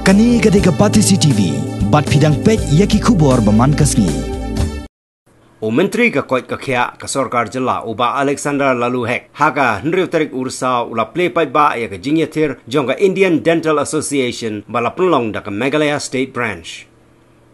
Kani gadega Pati CCTV, bat pidang pet yaki kubor baman kasni. Menteri ka koi ka khia ka sarkar jilla uba Alexander Lalu hek haga hnriu tarik ursa ula play pai ba ya ka jingya thir jonga Indian Dental Association bala plong da ka Meghalaya State Branch.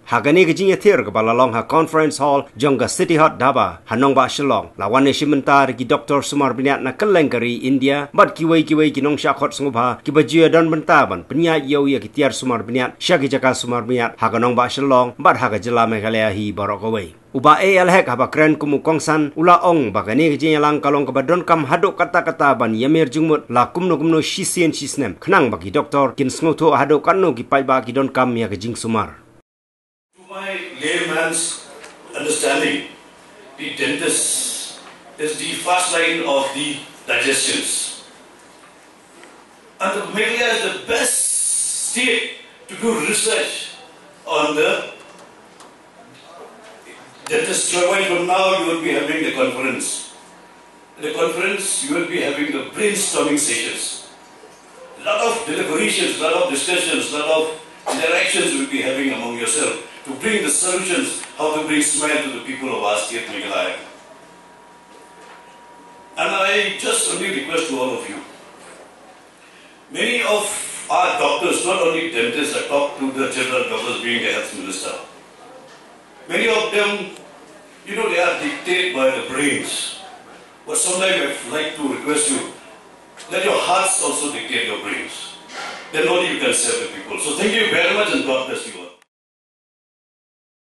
Haga ni ka jingya thir ka bala long ha Conference Hall jonga City Hot Dhaba hanong ba shilong lawan ne shimentar ki Dr. Sumar Biniat na kalengkari India bat kiwai ki nong shakot sngubha ki bajia don bentaban penya yo ya ki tiar Sumar Biniat syaki jaka Sumar Biniat haga nong ba shilong bat haga jilla Meghalaya hi barokawai. Uba hek haba kren kumukongsan ula ong bagani kejenya lang kalong kabadon kam hadok kata-kata ban yamir jungmut la kumno shisien shisnem khnang bagi doktor kin sngoto hadok kanno ki pai ba ki don kam ya kejing sumar. To my layman's understanding, the dentist is the first line of the digestions. And the Meghalaya is the best state to do research on the dentist. From now you will be having the conference. In the conference you will be having the brainstorming sessions. A lot of deliberations, a lot of discussions, a lot of interactions you will be having among yourself to bring the solutions, how to bring smile to the people of our state, Meghalaya. And I just only request to all of you, many of our doctors, not only dentists, I talk to the general doctors being the health minister. Many of them, you know, they are dictated by the brains. But sometimes I'd like to request you, let your hearts also dictate your brains. Then only you can serve the people. So thank you very much and God bless you all.